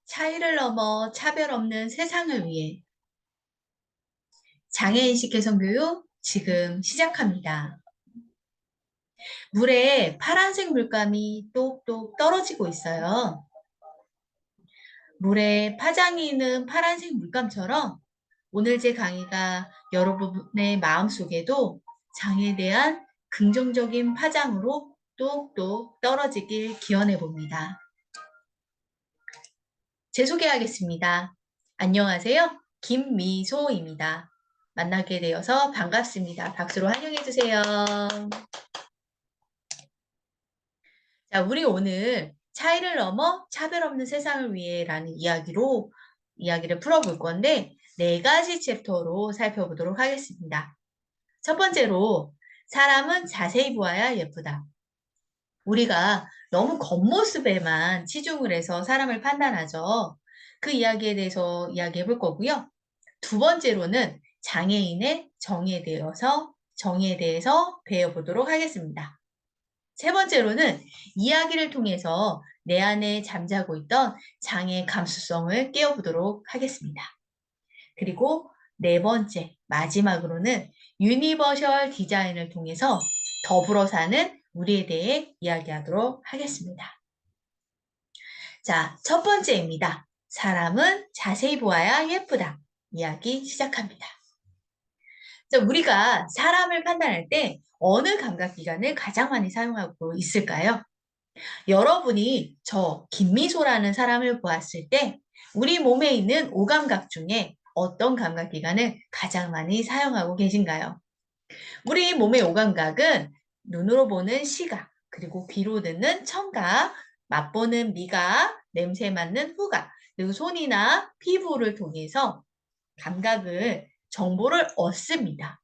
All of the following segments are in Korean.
차이를 넘어 차별 없는 세상을 위해 장애인식 개선교육 지금 시작합니다. 물에 파란색 물감이 똑똑 떨어지고 있어요. 물에 파장이 있는 파란색 물감처럼 오늘 제 강의가 여러분의 마음속에도 장애에 대한 긍정적인 파장으로 똑똑 떨어지길 기원해 봅니다. 제 소개하겠습니다. 안녕하세요. 김미소입니다. 만나게 되어서 반갑습니다. 박수로 환영해 주세요. 자, 우리 오늘 차이를 넘어 차별 없는 세상을 위해라는 이야기를 풀어볼 건데 네 가지 챕터로 살펴보도록 하겠습니다. 첫 번째로 사람은 자세히 보아야 예쁘다. 우리가 너무 겉모습에만 치중을 해서 사람을 판단하죠. 그 이야기에 대해서 이야기해 볼 거고요. 두 번째로는 장애인의 정의에 대해서 배워보도록 하겠습니다. 세 번째로는 이야기를 통해서 내 안에 잠자고 있던 장애 감수성을 깨워보도록 하겠습니다. 그리고 네 번째, 마지막으로는 유니버셜 디자인을 통해서 더불어 사는 우리에 대해 이야기하도록 하겠습니다. 자, 첫 번째입니다. 사람은 자세히 보아야 예쁘다. 이야기 시작합니다. 자, 우리가 사람을 판단할 때 어느 감각기관을 가장 많이 사용하고 있을까요? 여러분이 저 김미소라는 사람을 보았을 때 우리 몸에 있는 오감각 중에 어떤 감각기관을 가장 많이 사용하고 계신가요? 우리 몸의 오감각은 눈으로 보는 시각, 그리고 귀로 듣는 청각, 맛보는 미각, 냄새 맡는 후각, 그리고 손이나 피부를 통해서 정보를 얻습니다.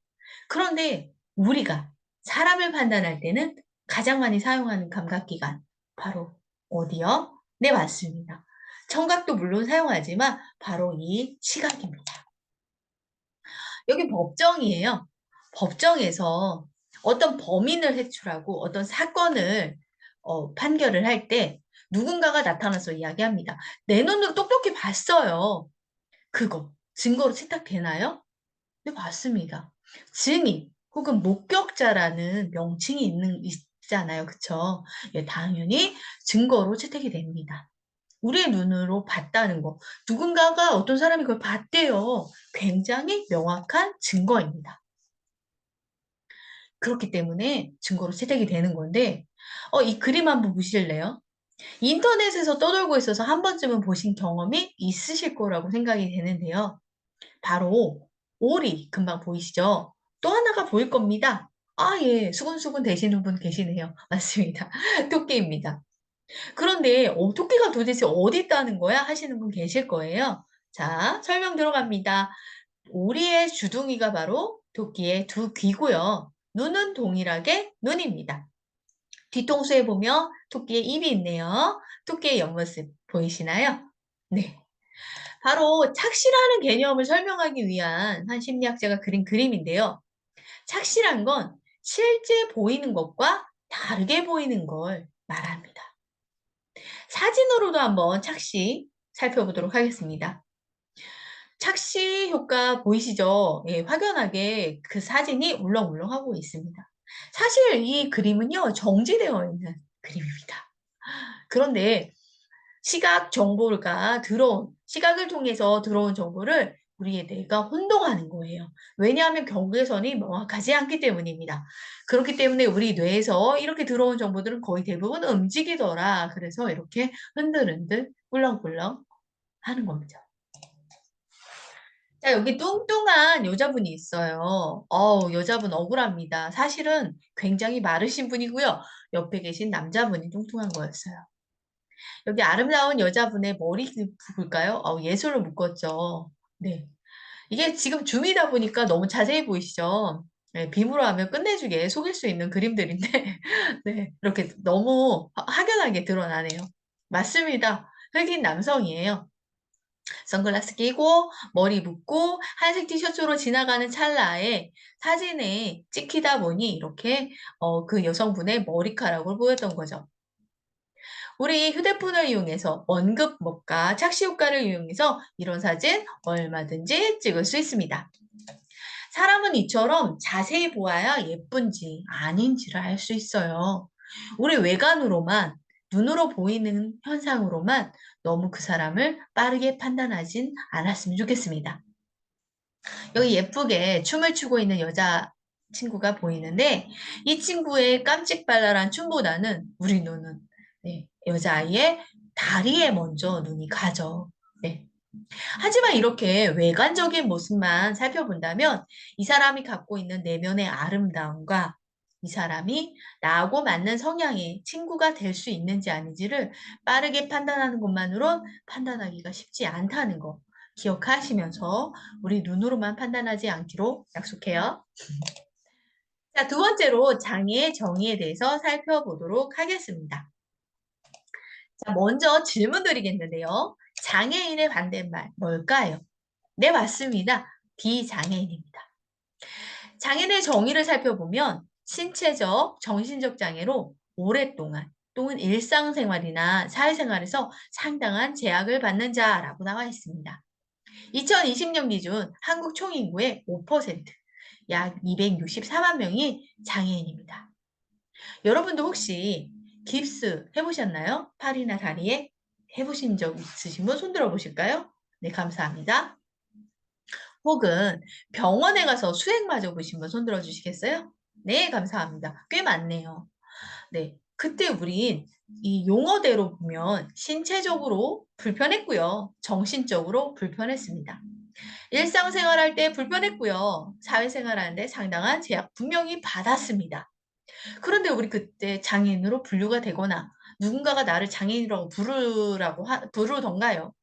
그런데 우리가 사람을 판단할 때는 가장 많이 사용하는 감각기관, 바로 어디요? 네, 맞습니다. 청각도 물론 사용하지만 바로 이 시각입니다. 여기 법정이에요. 법정에서 어떤 범인을 색출하고 어떤 사건을 판결을 할 때 누군가가 나타나서 이야기합니다. 내 눈으로 똑똑히 봤어요. 그거 증거로 채택되나요? 네, 맞습니다. 증인 혹은 목격자라는 명칭이 있잖아요. 그쵸? 예, 당연히 증거로 채택이 됩니다. 우리의 눈으로 봤다는 거. 누군가가 어떤 사람이 그걸 봤대요. 굉장히 명확한 증거입니다. 그렇기 때문에 증거로 채택이 되는 건데, 이 그림 한번 보실래요? 인터넷에서 떠돌고 있어서 한 번쯤은 보신 경험이 있으실 거라고 생각이 되는데요. 바로 오리 금방 보이시죠? 또 하나가 보일 겁니다. 아, 예. 수근수근 되시는 분 계시네요. 맞습니다. 토끼입니다. 그런데 토끼가 도대체 어디 있다는 거야? 하시는 분 계실 거예요. 자, 설명 들어갑니다. 오리의 주둥이가 바로 토끼의 두 귀고요. 눈은 동일하게 눈입니다. 뒤통수에 보면 토끼의 입이 있네요. 토끼의 옆모습 보이시나요? 네. 바로 착시라는 개념을 설명하기 위한 한 심리학자가 그린 그림인데요. 착시란 건 실제 보이는 것과 다르게 보이는 걸 말합니다. 사진으로도 한번 착시 살펴보도록 하겠습니다. 착시 효과 보이시죠? 예, 확연하게 그 사진이 울렁울렁하고 있습니다. 사실 이 그림은요, 정지되어 있는 그림입니다. 그런데 시각을 통해서 들어온 정보를 우리의 뇌가 혼동하는 거예요. 왜냐하면 경계선이 명확하지 않기 때문입니다. 그렇기 때문에 우리 뇌에서 이렇게 들어온 정보들은 거의 대부분 움직이더라. 그래서 이렇게 흔들흔들 꿀렁꿀렁 하는 겁니다. 자, 여기 뚱뚱한 여자분이 있어요. 여자분 억울합니다. 사실은 굉장히 마르신 분이고요. 옆에 계신 남자분이 뚱뚱한 거였어요. 여기 아름다운 여자분의 머리 볼까요? 예술로 묶었죠. 네. 이게 지금 줌이다 보니까 너무 자세히 보이시죠? 네, 빔으로 하면 끝내주게 속일 수 있는 그림들인데, 네, 이렇게 너무 확연하게 드러나네요. 맞습니다. 흑인 남성이에요. 선글라스 끼고 머리 묶고 하얀색 티셔츠로 지나가는 찰나에 사진에 찍히다 보니 이렇게 그 여성분의 머리카락을 보였던 거죠. 우리 휴대폰을 이용해서 원급목과 착시효과를 이용해서 이런 사진 얼마든지 찍을 수 있습니다. 사람은 이처럼 자세히 보아야 예쁜지 아닌지를 알 수 있어요. 우리 외관으로만, 눈으로 보이는 현상으로만 너무 그 사람을 빠르게 판단하진 않았으면 좋겠습니다. 여기 예쁘게 춤을 추고 있는 여자 친구가 보이는데 이 친구의 깜찍발랄한 춤보다는 우리 눈은 여자아이의 다리에 먼저 눈이 가죠. 네. 하지만 이렇게 외관적인 모습만 살펴본다면 이 사람이 갖고 있는 내면의 아름다움과 이 사람이 나하고 맞는 성향의 친구가 될 수 있는지 아닌지를 빠르게 판단하는 것만으론 판단하기가 쉽지 않다는 거 기억하시면서 우리 눈으로만 판단하지 않기로 약속해요. 자, 두 번째로 장애의 정의에 대해서 살펴보도록 하겠습니다. 자, 먼저 질문 드리겠는데요. 장애인의 반대말 뭘까요? 네, 맞습니다. 비장애인입니다. 장애인의 정의를 살펴보면 신체적, 정신적 장애로 오랫동안 또는 일상생활이나 사회생활에서 상당한 제약을 받는 자라고 나와 있습니다. 2020년 기준 한국 총인구의 5%, 약 264만 명이 장애인입니다. 여러분도 혹시 깁스 해보셨나요? 팔이나 다리에 해보신 적 있으신 분 손 들어보실까요? 네, 감사합니다. 혹은 병원에 가서 수액 맞아보신 분 손 들어주시겠어요? 네, 감사합니다. 꽤 많네요. 네, 그때 우린 이 용어대로 보면 신체적으로 불편했고요. 정신적으로 불편했습니다. 일상생활할 때 불편했고요. 사회생활하는데 상당한 제약 분명히 받았습니다. 그런데 우리 그때 장애인으로 분류가 되거나 누군가가 나를 장애인이라고 부르던가요?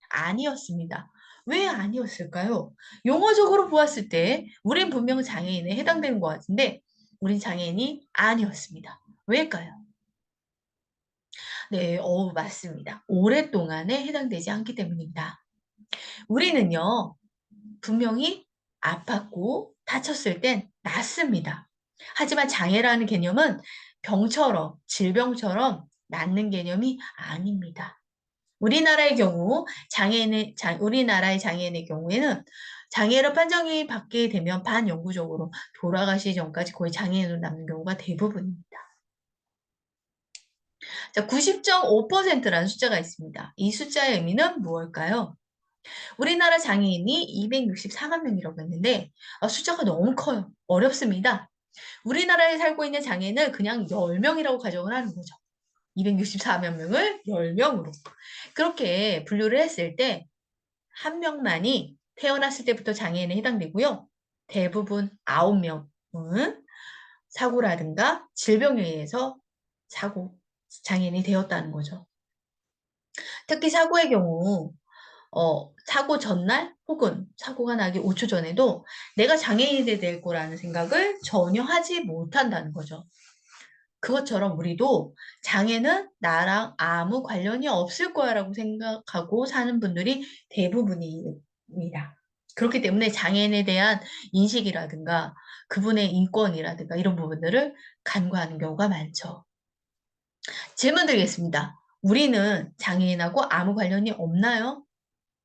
아니었습니다. 왜 아니었을까요? 용어적으로 보았을 때 우린 분명 장애인에 해당되는 것 같은데 우린 장애인이 아니었습니다. 왜일까요? 네, 맞습니다. 오랫동안에 해당되지 않기 때문입니다. 우리는요, 분명히 아팠고 다쳤을 땐 낫습니다. 하지만 장애라는 개념은 병처럼, 질병처럼 낫는 개념이 아닙니다. 우리나라의 장애인의 경우에는 장애를 판정이 받게 되면 반영구적으로 돌아가시기 전까지 거의 장애인으로 남는 경우가 대부분입니다. 자, 90.5%라는 숫자가 있습니다. 이 숫자의 의미는 무엇일까요? 우리나라 장애인이 264만 명이라고 했는데 숫자가 너무 커요. 어렵습니다. 우리나라에 살고 있는 장애인을 그냥 10명이라고 가정을 하는 거죠. 264만 명을 10명으로. 그렇게 분류를 했을 때 한 명만이 태어났을 때부터 장애인에 해당되고요. 대부분 9명은 사고라든가 질병에 의해서 장애인이 되었다는 거죠. 특히 사고의 경우 사고 전날 혹은 사고가 나기 5초 전에도 내가 장애인이 될 거라는 생각을 전혀 하지 못한다는 거죠. 그것처럼 우리도 장애는 나랑 아무 관련이 없을 거야라고 생각하고 사는 분들이 대부분입니다. 그렇기 때문에 장애인에 대한 인식이라든가 그분의 인권이라든가 이런 부분들을 간과하는 경우가 많죠. 질문 드리겠습니다. 우리는 장애인하고 아무 관련이 없나요?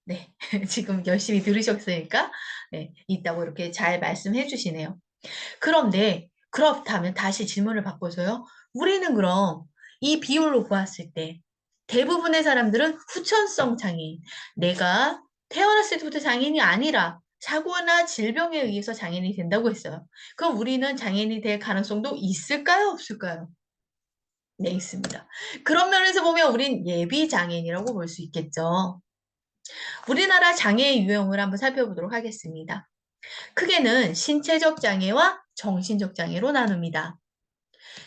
네, 지금 열심히 들으셨으니까 네, 있다고 이렇게 잘 말씀해 주시네요. 그런데 그렇다면 다시 질문을 바꿔서요. 우리는 그럼 이 비율로 보았을 때 대부분의 사람들은 후천성 장애인, 내가 태어났을 때부터 장애인이 아니라 사고나 질병에 의해서 장애인이 된다고 했어요. 그럼 우리는 장애인이 될 가능성도 있을까요? 없을까요? 네, 있습니다. 그런 면에서 보면 우린 예비 장애인이라고 볼 수 있겠죠. 우리나라 장애의 유형을 한번 살펴보도록 하겠습니다. 크게는 신체적 장애와 정신적 장애로 나눕니다.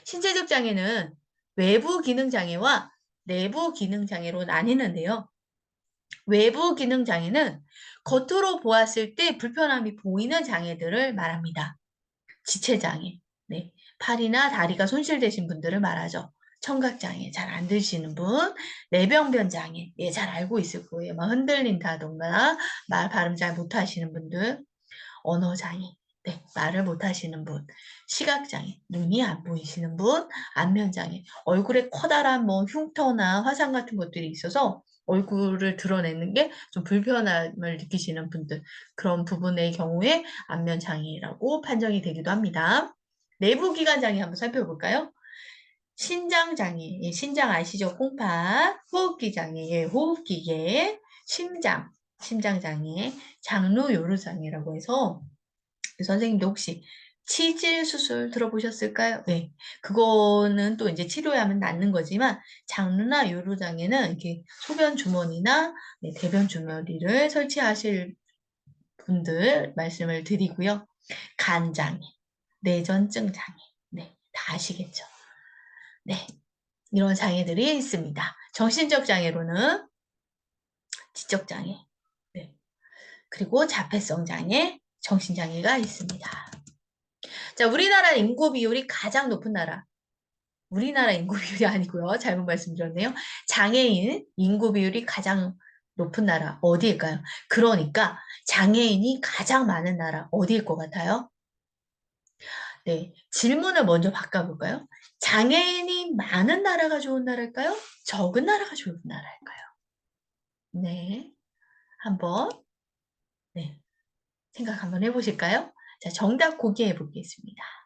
신체적 장애는 외부 기능 장애와 내부 기능 장애로 나뉘는데요. 외부 기능 장애는 겉으로 보았을 때 불편함이 보이는 장애들을 말합니다. 지체 장애, 네. 팔이나 다리가 손실되신 분들을 말하죠. 청각 장애 잘 안 들으시는 분, 뇌병변 장애, 예, 잘 알고 있을 거예요. 막 흔들린다던가, 말 발음 잘 못하시는 분들, 언어 장애, 네, 말을 못 하시는 분, 시각장애, 눈이 안 보이시는 분, 안면장애, 얼굴에 커다란 뭐 흉터나 화상 같은 것들이 있어서 얼굴을 드러내는 게 좀 불편함을 느끼시는 분들, 그런 부분의 경우에 안면장애라고 판정이 되기도 합니다. 내부기관장애 한번 살펴볼까요? 신장장애, 예, 신장 아시죠? 콩팥, 호흡기장애, 예, 호흡기계, 심장장애, 장루요르장애라고 해서 선생님도 혹시 치질 수술 들어보셨을까요? 네. 그거는 또 이제 치료하면 낫는 거지만 장루나 요로장애는 이렇게 소변 주머니나 네, 대변 주머니를 설치하실 분들 말씀을 드리고요. 간장애, 내전증 장애. 네, 다 아시겠죠? 네. 이런 장애들이 있습니다. 정신적 장애로는 지적 장애, 네. 그리고 자폐성 장애, 정신장애가 있습니다. 자, 우리나라 인구 비율이 가장 높은 나라. 우리나라 인구 비율이 아니고요. 잘못 말씀드렸네요. 장애인 인구 비율이 가장 높은 나라 어디일까요? 그러니까 장애인이 가장 많은 나라 어디일 것 같아요? 네, 질문을 먼저 바꿔볼까요? 장애인이 많은 나라가 좋은 나라일까요? 적은 나라가 좋은 나라일까요? 네, 한번 네, 생각 한번 해보실까요? 자, 정답 공개해 보겠습니다.